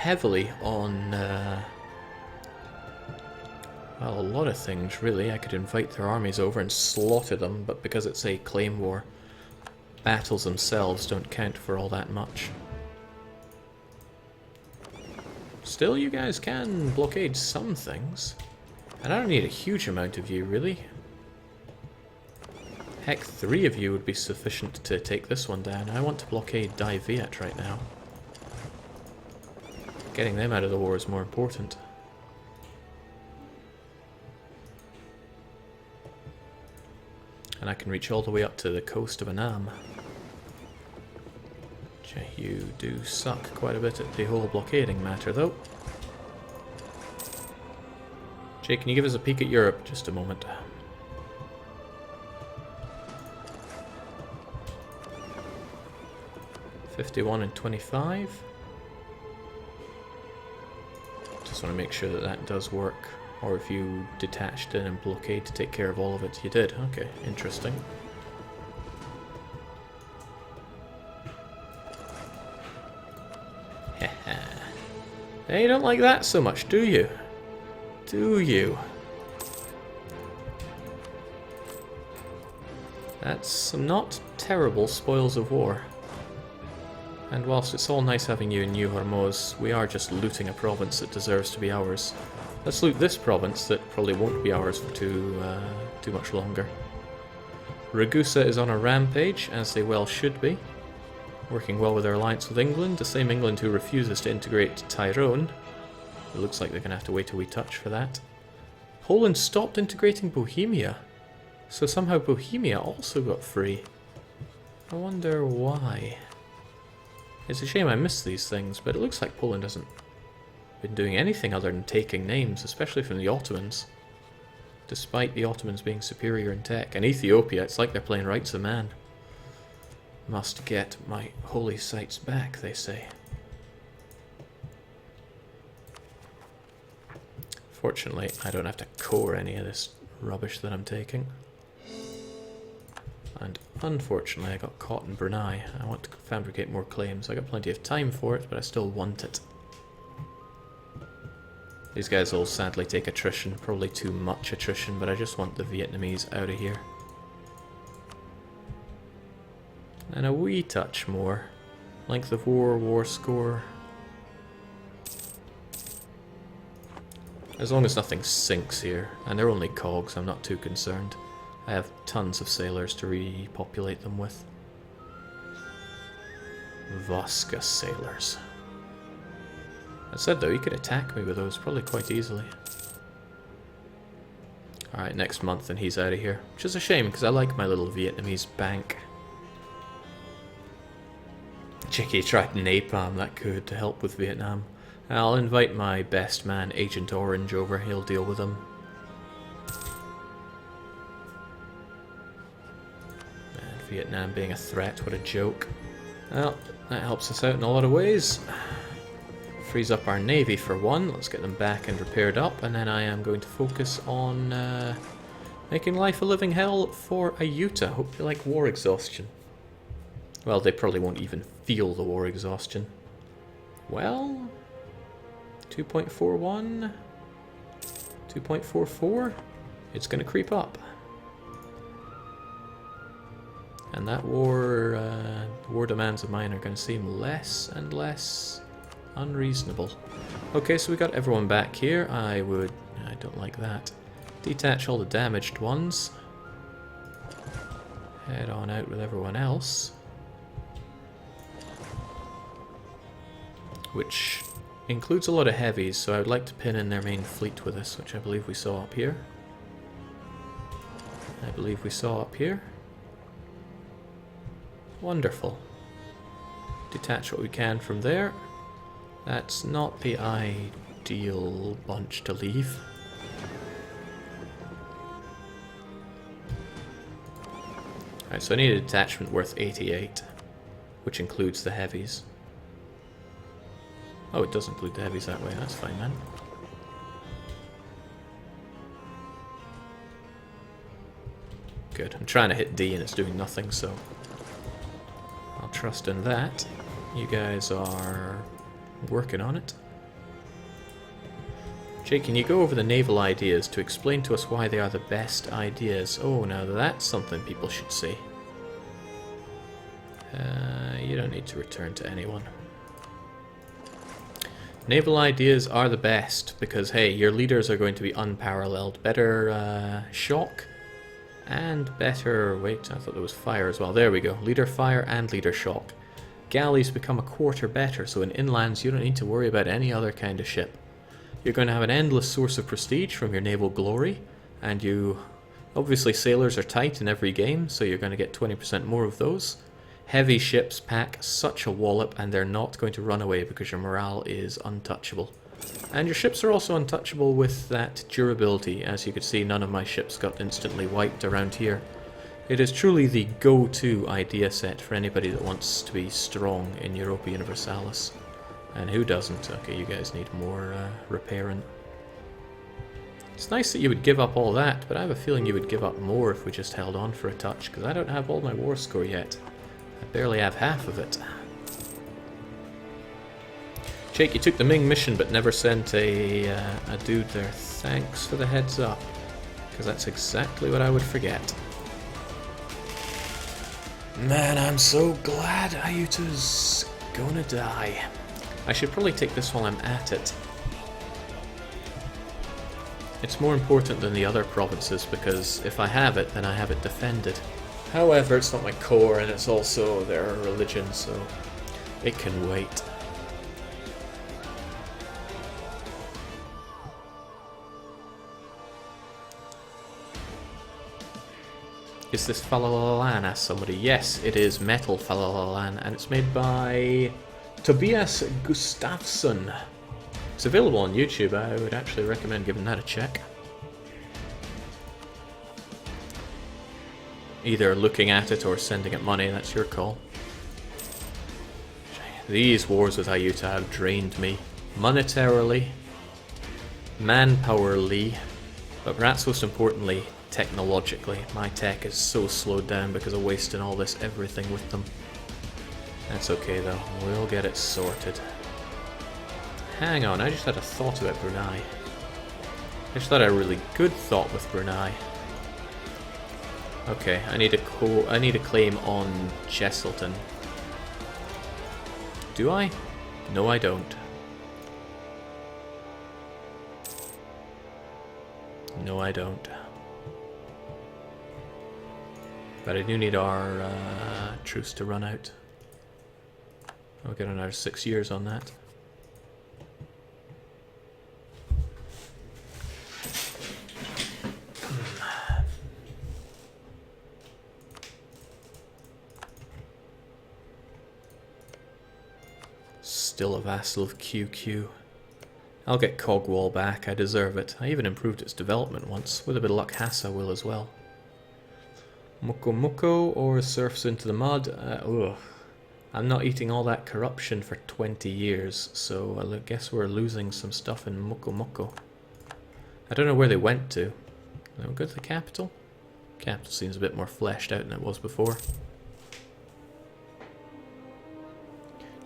heavily on, well, a lot of things, really. I could invite their armies over and slaughter them, but because it's a claim war, battles themselves don't count for all that much. Still, you guys can blockade some things. And I don't need a huge amount of you, really. Heck, 3 of you would be sufficient to take this one down. I want to blockade Dai Viet right now. Getting them out of the war is more important. And I can reach all the way up to the coast of Annam. You do suck quite a bit at the whole blockading matter, though. Jay, can you give us a peek at Europe? Just a moment. $51 and $25. Just want to make sure that that does work. Or if you detached in and blockade to take care of all of it. You did. Okay, interesting. Hey, you don't like that so much, do you? Do you? That's some not terrible spoils of war. And whilst it's all nice having you in New Hormuz, we are just looting a province that deserves to be ours. Let's loot this province that probably won't be ours for too much longer. Ragusa is on a rampage, as they well should be. Working well with their alliance with England, the same England who refuses to integrate Tyrone. It looks like they're going to have to wait till we touch for that. Poland stopped integrating Bohemia, so somehow Bohemia also got free. I wonder why. It's a shame I missed these things, but it looks like Poland hasn't been doing anything other than taking names, especially from the Ottomans. Despite the Ottomans being superior in tech. And Ethiopia, it's like they're playing rights of man. Must get my holy sites back, they say. Fortunately, I don't have to core any of this rubbish that I'm taking. And unfortunately, I got caught in Brunei. I want to fabricate more claims. I got plenty of time for it, but I still want it. These guys will sadly take attrition, probably too much attrition, but I just want the Vietnamese out of here. And a wee touch more. Length of war, war score. As long as nothing sinks here, and they're only cogs, I'm not too concerned. I have tons of sailors to repopulate them with. Voska sailors. That said though, you could attack me with those probably quite easily. Alright, next month and he's out of here. Which is a shame, because I like my little Vietnamese bank. Chicky tried napalm, that could help with Vietnam. I'll invite my best man, Agent Orange, over. He'll deal with them. And Vietnam being a threat, what a joke. Well, that helps us out in a lot of ways. Frees up our navy for one. Let's get them back and repaired up, and then I am going to focus on making life a living hell for Ayutthaya. Hope you like war exhaustion. Well, they probably won't even feel the war exhaustion. Well, 2.41, 2.44, it's going to creep up. And that war demands of mine are going to seem less and less unreasonable. Okay, so we got everyone back here. I don't like that. Detach all the damaged ones. Head on out with everyone else. Which includes a lot of heavies, so I would like to pin in their main fleet with us, which I believe we saw up here. Wonderful. Detach what we can from there. That's not the ideal bunch to leave. Alright, so I need a detachment worth 88, which includes the heavies. Oh, it does include the heavies that way. That's fine, man. Good. I'm trying to hit D and it's doing nothing, so I'll trust in that. You guys are working on it. Jake, can you go over the naval ideas to explain to us why they are the best ideas? Oh, now that's something people should see. You don't need to return to anyone. Naval ideas are the best because, hey, your leaders are going to be unparalleled. Better shock and better... Wait, I thought there was fire as well. There we go. Leader fire and leader shock. Galleys become a quarter better, so in inlands you don't need to worry about any other kind of ship. You're going to have an endless source of prestige from your naval glory, and you... Obviously sailors are tight in every game, so you're going to get 20% more of those. Heavy ships pack such a wallop, and they're not going to run away because your morale is untouchable. And your ships are also untouchable with that durability. As you could see, none of my ships got instantly wiped around here. It is truly the go-to idea set for anybody that wants to be strong in Europa Universalis. And who doesn't? Okay, you guys need more repairing. It's nice that you would give up all that, but I have a feeling you would give up more if we just held on for a touch, because I don't have all my war score yet. I barely have half of it. Jake, you took the Ming mission but never sent a dude there. Thanks for the heads up, because that's exactly what I would forget. Man, I'm so glad Ayuta's gonna die. I should probably take this while I'm at it. It's more important than the other provinces because if I have it, then I have it defended. However, it's not my core and it's also their religion, so it can wait. Is this Falalalan? Asked somebody. Yes, it is metal Falalalan, and it's made by Tobias Gustafsson. It's available on YouTube. I would actually recommend giving that a check. Either looking at it or sending it money, that's your call. These wars with Ayuta have drained me. Monetarily, manpowerly, but perhaps most importantly, technologically. My tech is so slowed down because of wasting all this everything with them. That's okay though, we'll get it sorted. Hang on, I just had a thought about Brunei. I just had a really good thought with Brunei. Okay, I need a claim on Cheselton. Do I? No, I don't. No, I don't. But I do need our truce to run out. I'll get another 6 years on that. Still a vassal of QQ. I'll get Cogwall back, I deserve it. I even improved its development once. With a bit of luck, Hassa will as well. Muko Muko or surfs into the mud. Ugh. I'm not eating all that corruption for 20 years, so I guess we're losing some stuff in Muko Muko. I don't know where they went to. They'll go to the capital? Capital seems a bit more fleshed out than it was before.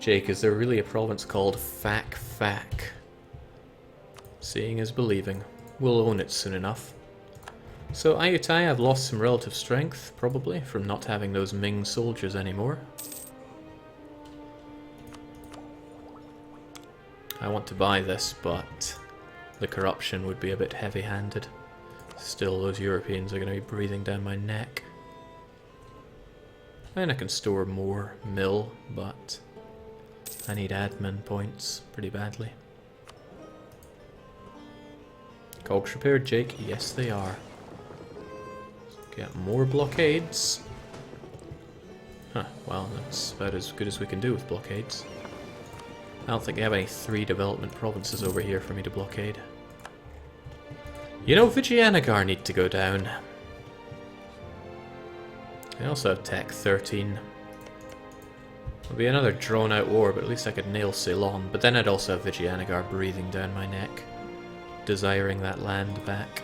Jake, is there really a province called Fak Fak? Seeing is believing. We'll own it soon enough. So Ayutthaya have lost some relative strength, probably, from not having those Ming soldiers anymore. I want to buy this, but the corruption would be a bit heavy-handed. Still, those Europeans are going to be breathing down my neck. And I can store more mill, but I need admin points pretty badly. Cogs repaired, Jake. Yes, they are. Get more blockades. Huh, well, that's about as good as we can do with blockades. I don't think they have any 3 development provinces over here for me to blockade. You know, Vijayanagar need to go down. I also have Tech 13. It'll be another drawn-out war, but at least I could nail Ceylon. But then I'd also have Vijayanagar breathing down my neck, desiring that land back.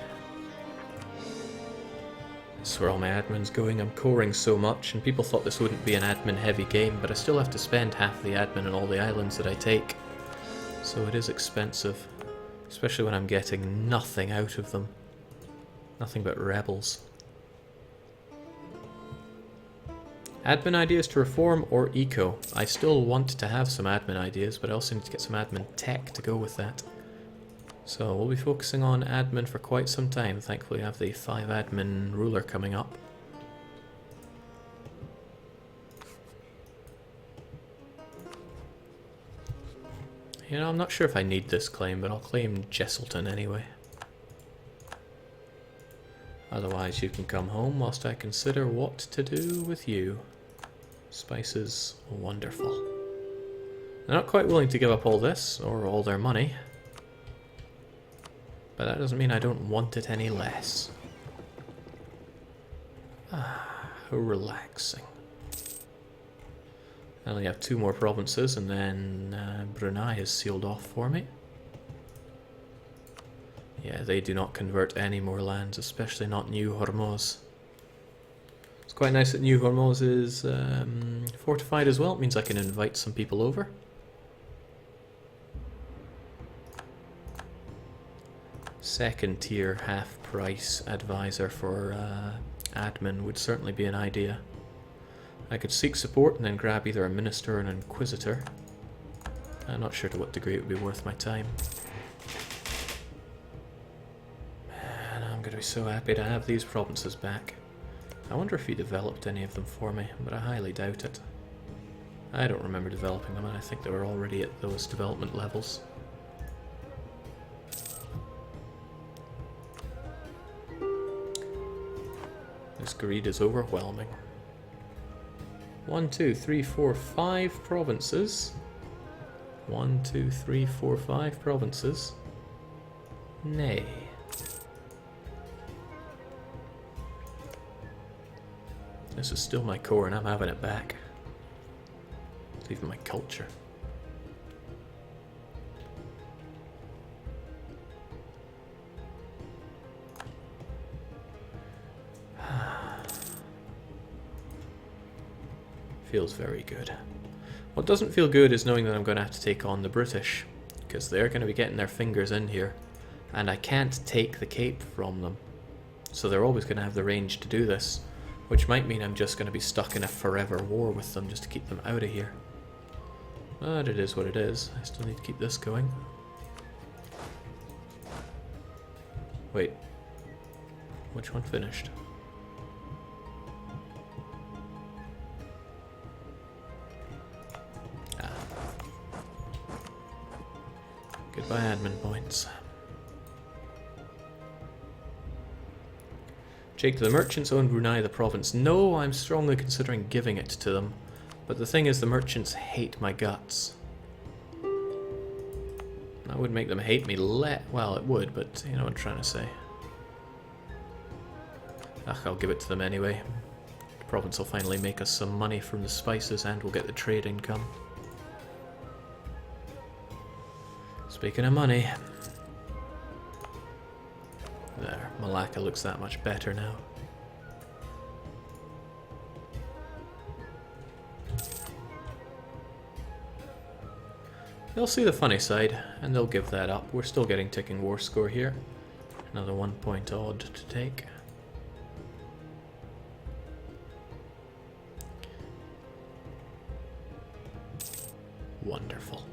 That's where all my admin's going. I'm coring so much, and people thought this wouldn't be an admin-heavy game, but I still have to spend half the admin on all the islands that I take. So it is expensive. Especially when I'm getting nothing out of them. Nothing but rebels. Admin ideas to reform or eco? I still want to have some admin ideas, but I also need to get some admin tech to go with that. So we'll be focusing on admin for quite some time. Thankfully I have the 5 admin ruler coming up. You know, I'm not sure if I need this claim, but I'll claim Jesselton anyway. Otherwise you can come home whilst I consider what to do with you. Spices, wonderful. They're not quite willing to give up all this, or all their money. But that doesn't mean I don't want it any less. Ah, how relaxing. I only have 2 more provinces, and then Brunei is sealed off for me. Yeah, they do not convert any more lands, especially not New Hormuz. It's quite nice that New Hormuz is fortified as well. It means I can invite some people over. Second tier half price advisor for admin would certainly be an idea. I could seek support and then grab either a minister or an inquisitor. I'm not sure to what degree it would be worth my time. Man, I'm going to be so happy to have these provinces back. I wonder if he developed any of them for me, but I highly doubt it. I don't remember developing them, and I think they were already at those development levels. This greed is overwhelming. 1, 2, 3, 4, 5 provinces. 1, 2, 3, 4, 5 provinces. Nay. This is still my core and I'm having it back. It's even my culture. Feels very good. What doesn't feel good is knowing that I'm going to have to take on the British, because they're going to be getting their fingers in here, and I can't take the Cape from them. So they're always going to have the range to do this, which might mean I'm just going to be stuck in a forever war with them just to keep them out of here. But it is what it is. I still need to keep this going. Wait. Which one finished? Goodbye admin points. Jake, the merchants own Brunei, the province. No, I'm strongly considering giving it to them. But the thing is, the merchants hate my guts. That would make them hate me well, it would, but you know what I'm trying to say. Ugh, I'll give it to them anyway. The province will finally make us some money from the spices and we'll get the trade income. Speaking of money, there, Malacca looks that much better now. They'll see the funny side, and they'll give that up. We're still getting ticking war score here. Another 1 point odd to take. Wonderful.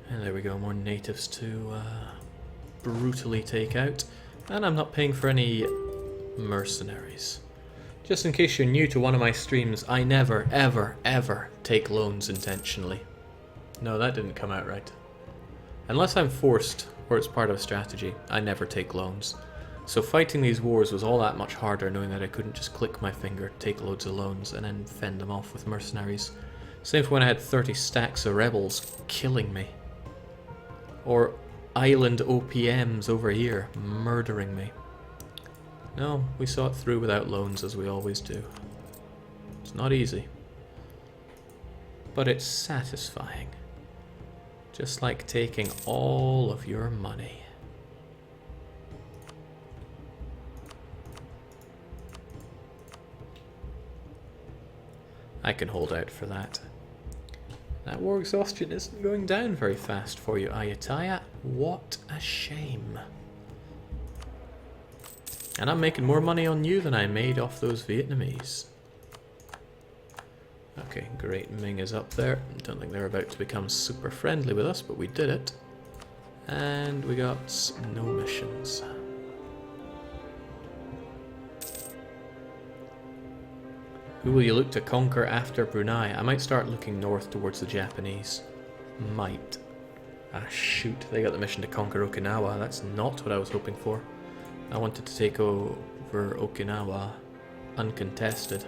And there we go, more natives to brutally take out. And I'm not paying for any mercenaries. Just in case you're new to one of my streams, I never, ever, ever take loans intentionally. No, that didn't come out right. Unless I'm forced, or it's part of a strategy, I never take loans. So fighting these wars was all that much harder knowing that I couldn't just click my finger, take loads of loans, and then fend them off with mercenaries. Same for when I had 30 stacks of rebels killing me. Or island OPMs over here, murdering me. No, we saw it through without loans, as we always do. It's not easy. But it's satisfying. Just like taking all of your money. I can hold out for that. That war exhaustion isn't going down very fast for you, Ayutthaya. What a shame. And I'm making more money on you than I made off those Vietnamese. Okay, Great Ming is up there. Don't think they're about to become super friendly with us, but we did it. And we got no missions. Who will you look to conquer after Brunei? I might start looking north towards the Japanese. Might. Ah shoot, they got the mission to conquer Okinawa. That's not what I was hoping for. I wanted to take over Okinawa uncontested.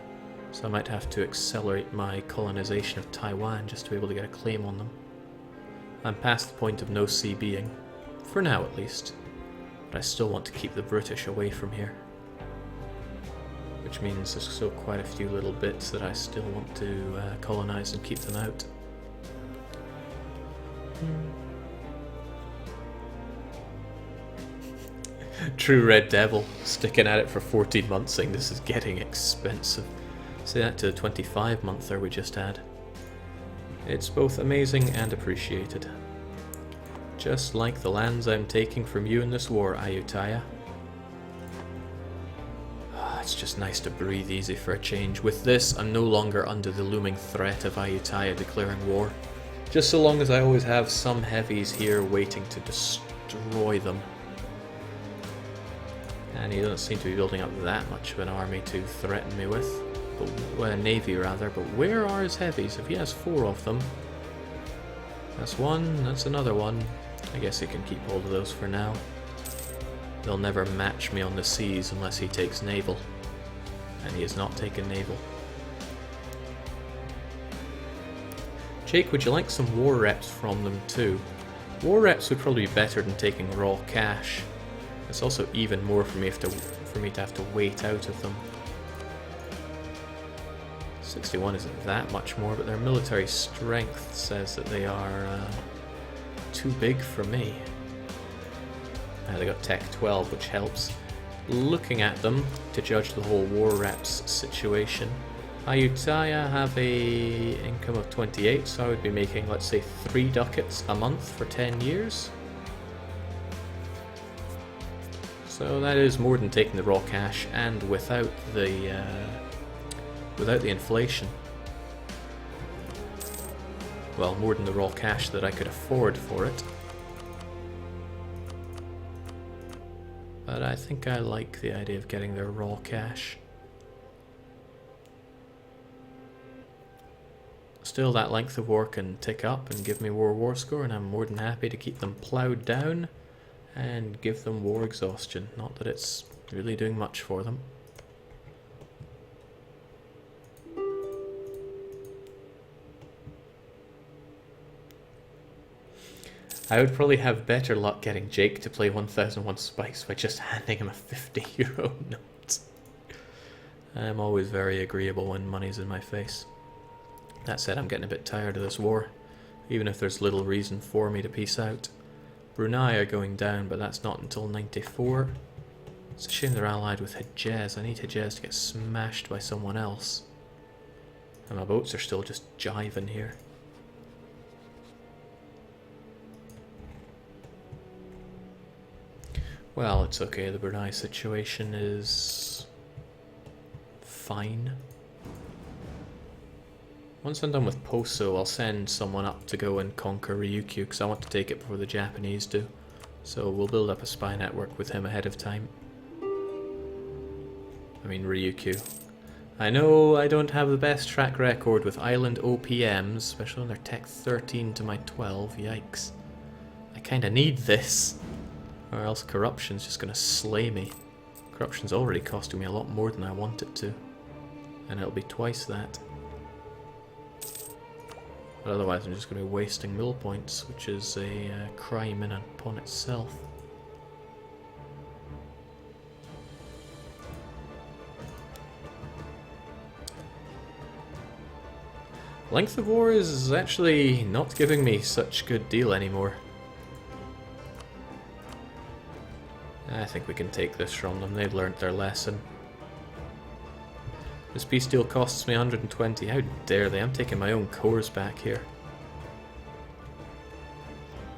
So I might have to accelerate my colonization of Taiwan just to be able to get a claim on them. I'm past the point of no sea being. For now at least. But I still want to keep the British away from here. Which means there's still quite a few little bits that I still want to colonize and keep them out. True Red Devil, sticking at it for 14 months saying this is getting expensive. Say that to the 25-monther we just had. It's both amazing and appreciated. Just like the lands I'm taking from you in this war, Ayutthaya. It's just nice to breathe easy for a change. With this, I'm no longer under the looming threat of Ayutthaya declaring war. Just so long as I always have some heavies here waiting to destroy them. And he doesn't seem to be building up that much of an army to threaten me with. But, well, a navy rather, but where are his heavies? If he has 4 of them. That's one, that's another one. I guess he can keep hold of those for now. They'll never match me on the seas unless he takes naval. And he has not taken naval. Jake, would you like some war reps from them too? War reps would probably be better than taking raw cash. It's also even more for me to have to wait out of them. 61 isn't that much more, but their military strength says that they are too big for me. They got Tech 12, which helps. Looking at them to judge the whole war reps situation, Ayutthaya have a income of 28, so I would be making, let's say, 3 ducats a month for 10 years. So that is more than taking the raw cash, and without the inflation. Well, more than the raw cash that I could afford for it. But I think I like the idea of getting their raw cash. Still, that length of war can tick up and give me war score, and I'm more than happy to keep them ploughed down and give them war exhaustion. Not that it's really doing much for them. I would probably have better luck getting Jake to play 1001 Spice by just handing him a €50 note. I'm always very agreeable when money's in my face. That said, I'm getting a bit tired of this war, even if there's little reason for me to peace out. Brunei are going down, but that's not until 94. It's a shame they're allied with Hejaz. I need Hejaz to get smashed by someone else. And my boats are still just jiving here. Well, it's okay, the Brunei situation is fine. Once I'm done with Poso, I'll send someone up to go and conquer Ryukyu, because I want to take it before the Japanese do. So we'll build up a spy network with him ahead of time. I mean Ryukyu. I know I don't have the best track record with island OPMs, especially when they're Tech 13 to my 12, yikes. I kinda need this. Or else corruption's just gonna slay me. Corruption's already costing me a lot more than I want it to. And it'll be twice that. But otherwise I'm just gonna be wasting mill points, which is a crime in and upon itself. Length of war is actually not giving me such good deal anymore. I think we can take this from them, they've learnt their lesson. This peace deal costs me 120, how dare they, I'm taking my own cores back here.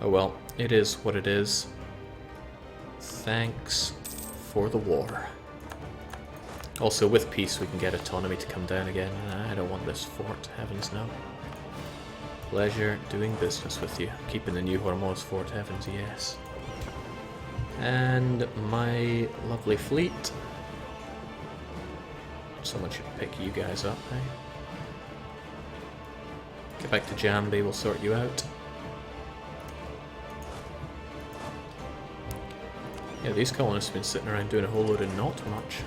Oh well, it is what it is. Thanks for the war. Also, with peace, we can get autonomy to come down again. I don't want this fort, heavens no. Pleasure doing business with you. Keeping the new Hormuz fort, heavens yes. And my lovely fleet. Someone should pick you guys up, eh? Get back to Jambi, we'll sort you out. Yeah, these colonists have been sitting around doing a whole load of not much.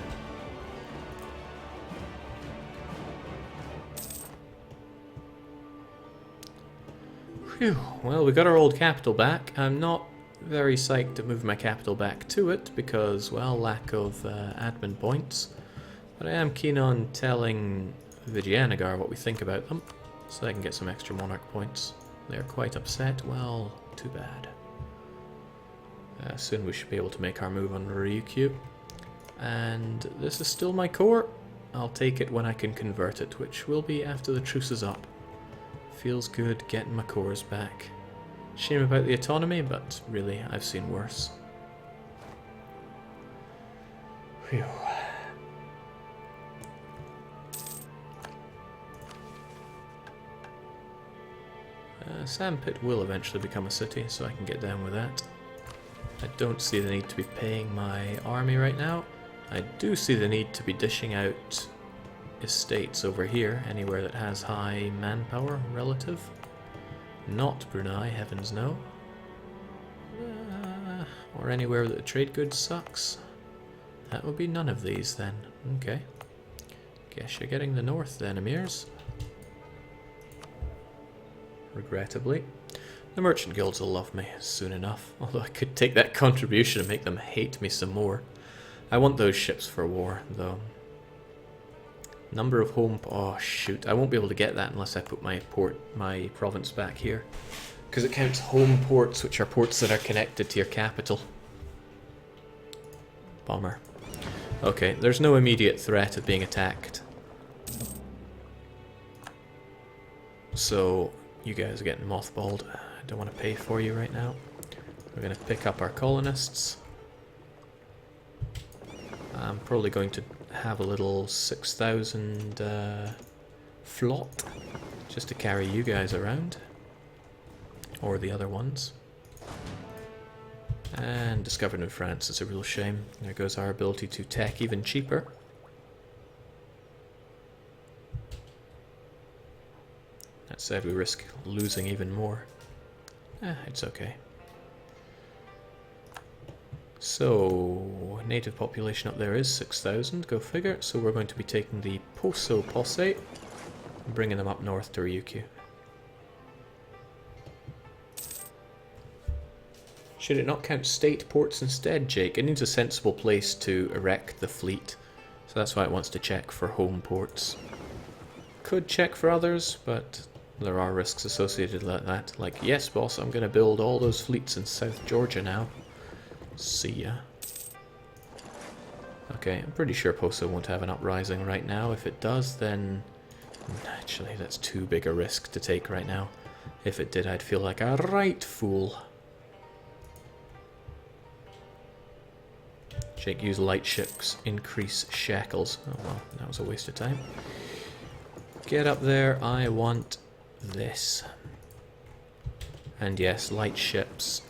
Phew, well, we got our old capital back. I'm not very psyched to move my capital back to it because, well, lack of admin points. But I am keen on telling Vijayanagar what we think about them, so I can get some extra monarch points. They're quite upset. Well, too bad. Soon we should be able to make our move on Ryukyu. And this is still my core. I'll take it when I can convert it, which will be after the truce is up. Feels good getting my cores back. Shame about the autonomy, but really, I've seen worse. Phew. Sandpit will eventually become a city, so I can get down with that. I don't see the need to be paying my army right now. I do see the need to be dishing out estates over here, anywhere that has high manpower relative. Not Brunei, heavens no. Or anywhere that the trade goods sucks. That would be none of these then. Okay. Guess you're getting the north then, Emirs. Regrettably. The merchant guilds will love me soon enough, although I could take that contribution and make them hate me some more. I want those ships for war, though. Number of home... oh, shoot. I won't be able to get that unless I put my province back here. Because it counts home ports, which are ports that are connected to your capital. Bummer. Okay, there's no immediate threat of being attacked. So, you guys are getting mothballed. I don't want to pay for you right now. We're going to pick up our colonists. I'm probably going to have a little 6,000 flot just to carry you guys around, or the other ones. And discovered in France is a real shame. There goes our ability to tech even cheaper. That said, we risk losing even more. It's okay. So, native population up there is 6,000, go figure. So we're going to be taking the Poso Posse and bringing them up north to Ryukyu. Should it not count state ports instead, Jake? It needs a sensible place to erect the fleet. So that's why it wants to check for home ports. Could check for others, but there are risks associated with that. Like, yes boss, I'm going to build all those fleets in South Georgia now. See ya. Okay, I'm pretty sure Poso won't have an uprising right now. If it does, then... actually, that's too big a risk to take right now. If it did, I'd feel like a right fool. Jake, use light ships, increase shackles. Oh well, that was a waste of time. Get up there, I want this. And yes, light ships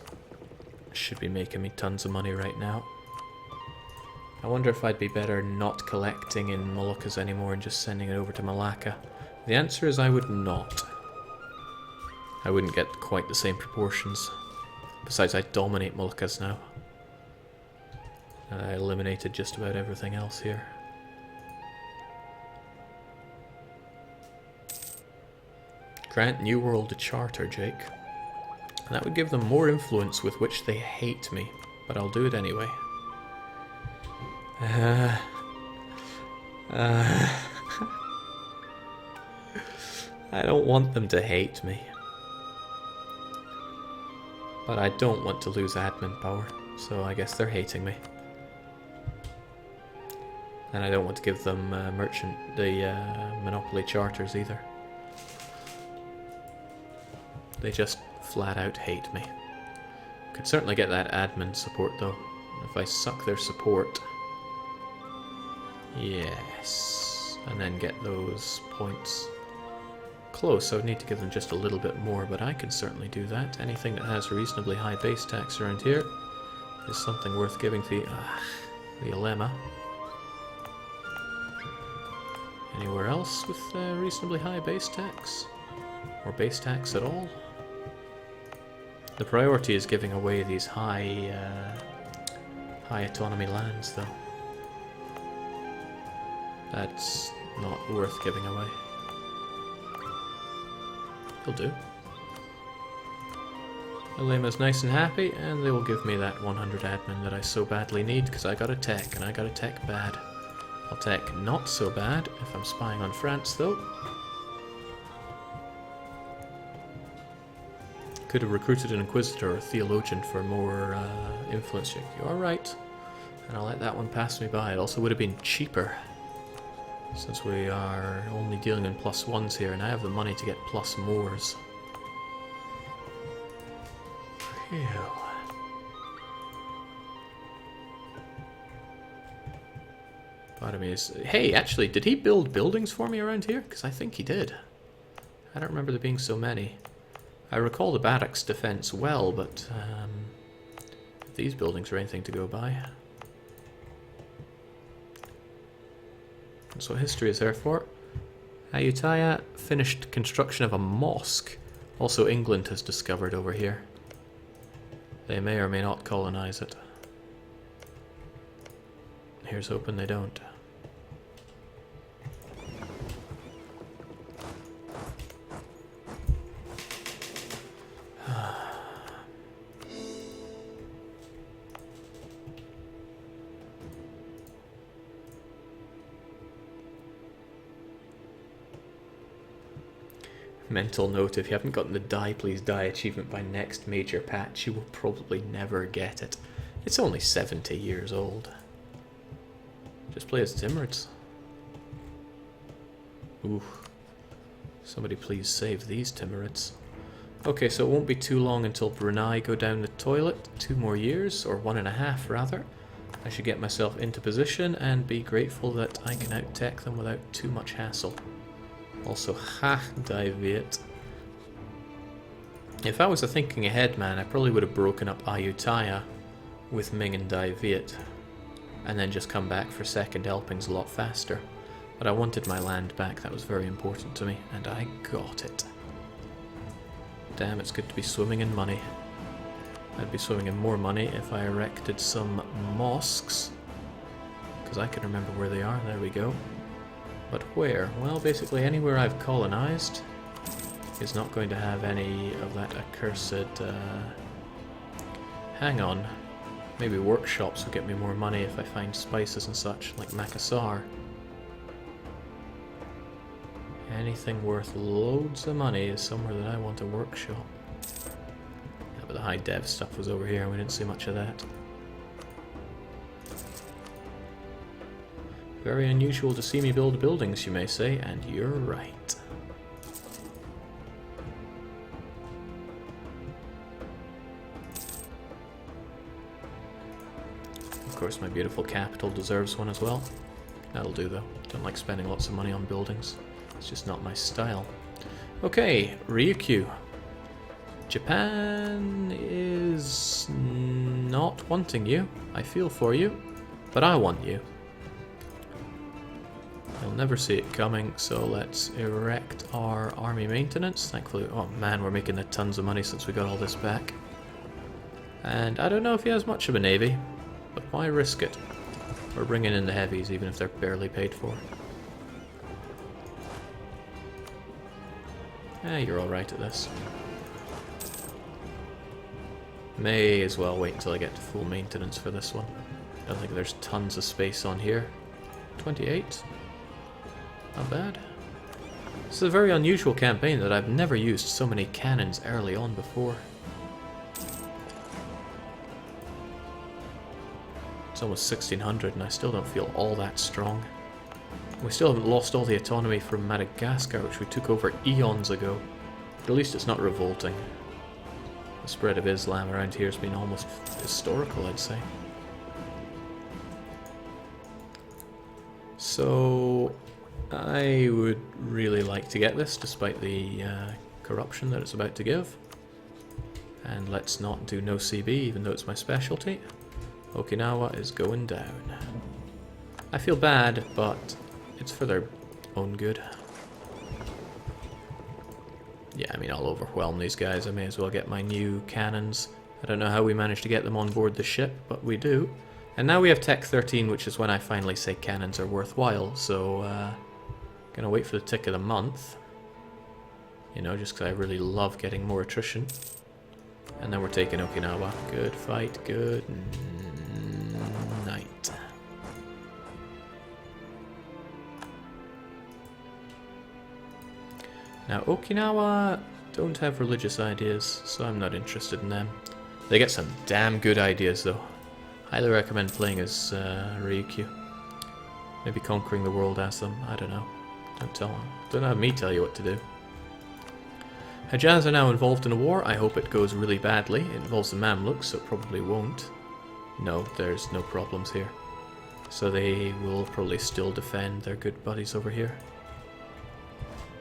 should be making me tons of money right now. I wonder if I'd be better not collecting in Moluccas anymore and just sending it over to Malacca. The answer is I would not. I wouldn't get quite the same proportions. Besides, I dominate Moluccas now. I eliminated just about everything else here. Grant New World a charter, Jake. That would give them more influence with which they hate me, but I'll do it anyway. I don't want them to hate me. But I don't want to lose admin power, so I guess they're hating me. And I don't want to give them monopoly charters either. They just flat out hate me. Could certainly get that admin support though. If I suck their support. Yes. And then get those points. Close, I would need to give them just a little bit more, but I can certainly do that. Anything that has reasonably high base tax around here is something worth giving to the Ulema. Anywhere else with reasonably high base tax? Or base tax at all? The priority is giving away these high autonomy lands, though. That's not worth giving away. They'll do. Ulema's nice and happy, and they will give me that 100 admin that I so badly need, because I got a tech, and I got a tech bad. I'll tech not so bad if I'm spying on France, though. Could have recruited an Inquisitor or a Theologian for more influence. You are right. And I'll let that one pass me by. It also would have been cheaper, since we are only dealing in +1s here, and I have the money to get +mores. Phew. Part of me is... Hey, actually, did he build buildings for me around here? Because I think he did. I don't remember there being so many. I recall the barracks defense well, but if these buildings are anything to go by. That's what history is there for. Ayutthaya finished construction of a mosque. Also England has discovered over here. They may or may not colonize it. Here's hoping they don't. Mental note, if you haven't gotten the Die Please Die achievement by next major patch, you will probably never get it. It's only 70 years old. Just play as Timurids. Ooh. Somebody please save these Timurids. Okay, so it won't be too long until Brunei go down the toilet. 2 more years, or 1.5 rather. I should get myself into position and be grateful that I can out-tech them without too much hassle. Also, Dai Viet. If I was a thinking ahead man, I probably would have broken up Ayutthaya with Ming and Dai Viet, and then just come back for second helpings a lot faster. But I wanted my land back, that was very important to me, and I got it. Damn, it's good to be swimming in money. I'd be swimming in more money if I erected some mosques, because I can remember where they are. There we go. But where? Well, basically anywhere I've colonized is not going to have any of that accursed... Hang on. Maybe workshops will get me more money if I find spices and such, like Makassar. Anything worth loads of money is somewhere that I want a workshop. Yeah, but the high dev stuff was over here and we didn't see much of that. Very unusual to see me build buildings, you may say, and you're right. Of course, my beautiful capital deserves one as well. That'll do, though. Don't like spending lots of money on buildings. It's just not my style. Okay, Ryukyu. Japan is not wanting you. I feel for you, but I want you. You'll never see it coming, so let's erect our army maintenance. Thankfully, oh man, we're making a tons of money since we got all this back. And I don't know if he has much of a navy, but why risk it? We're bringing in the heavies, even if they're barely paid for. You're alright at this. May as well wait until I get to full maintenance for this one. I don't think there's tons of space on here. 28? Not bad. This is a very unusual campaign that I've never used so many cannons early on before. It's almost 1600 and I still don't feel all that strong. We still haven't lost all the autonomy from Madagascar, which we took over eons ago. But at least it's not revolting. The spread of Islam around here has been almost historical, I'd say. So I would really like to get this, despite the corruption that it's about to give. And let's not do no CB, even though it's my specialty. Okinawa is going down. I feel bad, but it's for their own good. Yeah, I mean, I'll overwhelm these guys. I may as well get my new cannons. I don't know how we managed to get them on board the ship, but we do. And now we have Tech 13, which is when I finally say cannons are worthwhile, so gonna wait for the tick of the month. You know, just because I really love getting more attrition. And then we're taking Okinawa. Good fight, good night. Now, Okinawa don't have religious ideas, so I'm not interested in them. They get some damn good ideas, though. Highly recommend playing as Ryukyu. Maybe conquering the world as them. I don't know. Don't have me tell you what to do. Hejaz are now involved in a war. I hope it goes really badly. It involves the Mamluks, so it probably won't. No, there's no problems here. So they will probably still defend their good buddies over here.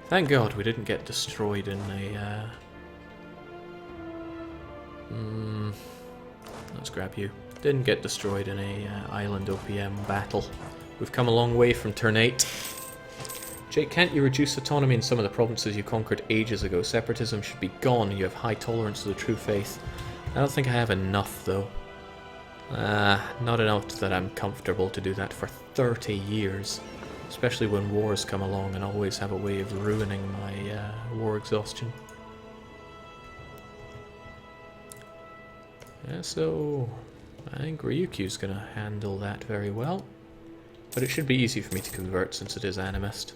Thank God we didn't get destroyed in a... let's grab you. Didn't get destroyed in a island OPM battle. We've come a long way from turn 8. Jake, can't you reduce autonomy in some of the provinces you conquered ages ago? Separatism should be gone. You have high tolerance to the true faith. I don't think I have enough, though. Not enough that I'm comfortable to do that for 30 years. Especially when wars come along and always have a way of ruining my war exhaustion. Yeah, so I think Ryukyu's gonna handle that very well. But it should be easy for me to convert since it is animist.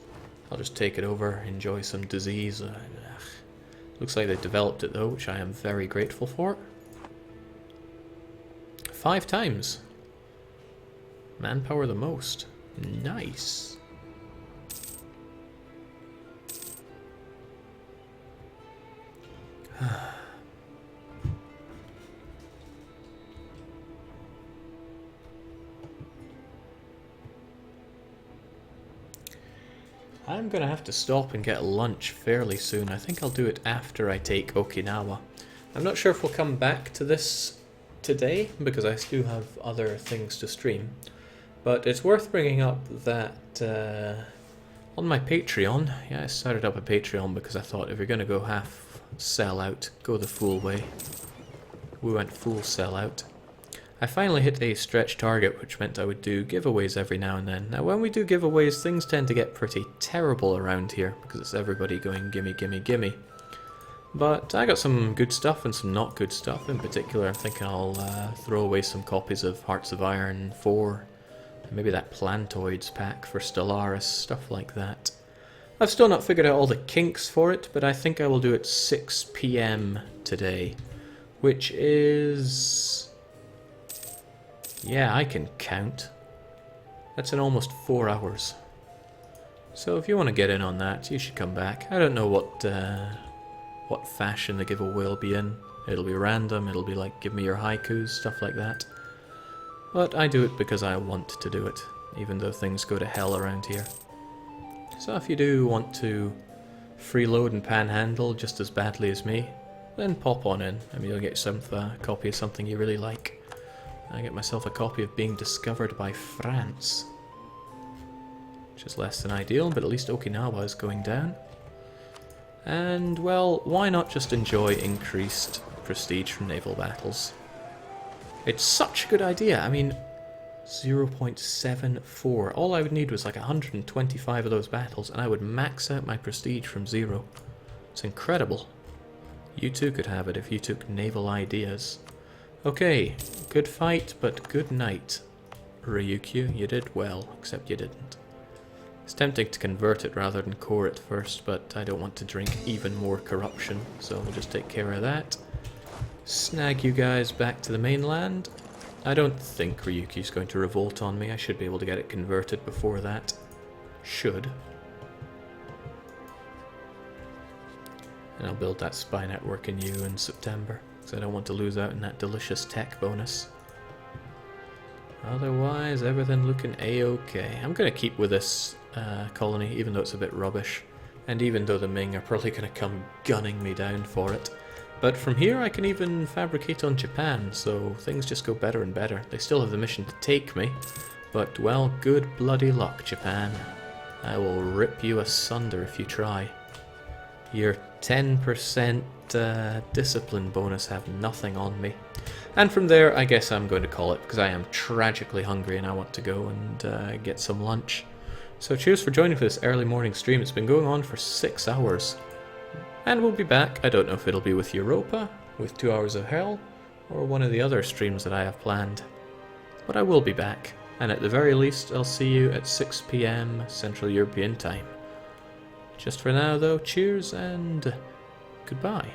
I'll just take it over, enjoy some disease. Looks like they developed it though, which I am very grateful for. 5 times. Manpower the most. Nice. I'm gonna have to stop and get lunch fairly soon. I think I'll do it after I take Okinawa. I'm not sure if we'll come back to this today, because I do have other things to stream. But it's worth bringing up that on my Patreon, yeah, I started up a Patreon because I thought if you're gonna go half sell out, go the full way. We went full sell out. I finally hit a stretch target, which meant I would do giveaways every now and then. Now when we do giveaways, things tend to get pretty terrible around here, because it's everybody going gimme, gimme, gimme. But I got some good stuff and some not good stuff. In particular, I'm thinking I'll throw away some copies of Hearts of Iron 4, and maybe that Plantoids pack for Stellaris, stuff like that. I've still not figured out all the kinks for it, but I think I will do it 6 PM today, which is... yeah, I can count. That's in almost 4 hours. So if you want to get in on that, you should come back. I don't know what fashion the giveaway will be in. It'll be random, it'll be like give me your haikus, stuff like that. But I do it because I want to do it, even though things go to hell around here. So if you do want to freeload and panhandle just as badly as me, then pop on in. I mean, you'll get yourself a copy of something you really like. I get myself a copy of Being Discovered by France, which is less than ideal, but at least Okinawa is going down. And, well, why not just enjoy increased prestige from naval battles? It's such a good idea. I mean, 0.74. All I would need was like 125 of those battles, and I would max out my prestige from 0. It's incredible. You too could have it if you took naval ideas. Okay, good fight, but good night. Ryukyu, you did well, except you didn't. It's tempting to convert it rather than core it first, but I don't want to drink even more corruption, so we'll just take care of that. Snag you guys back to the mainland. I don't think Ryukyu's going to revolt on me. I should be able to get it converted before that. Should. And I'll build that spy network in you in September. because I don't want to lose out on that delicious tech bonus. Otherwise, everything looking a-okay. I'm going to keep with this colony, even though it's a bit rubbish. And even though the Ming are probably going to come gunning me down for it. But from here I can even fabricate on Japan, so things just go better and better. They still have the mission to take me, but well, good bloody luck, Japan. I will rip you asunder if you try. Your 10% discipline bonus have nothing on me. And from there, I guess I'm going to call it, because I am tragically hungry and I want to go and get some lunch. So cheers for joining for this early morning stream. It's been going on for 6 hours. And we'll be back. I don't know if it'll be with Europa, with 2 Hours of Hell, or one of the other streams that I have planned. But I will be back. And at the very least, I'll see you at 6 PM Central European Time. Just for now, though, cheers and goodbye.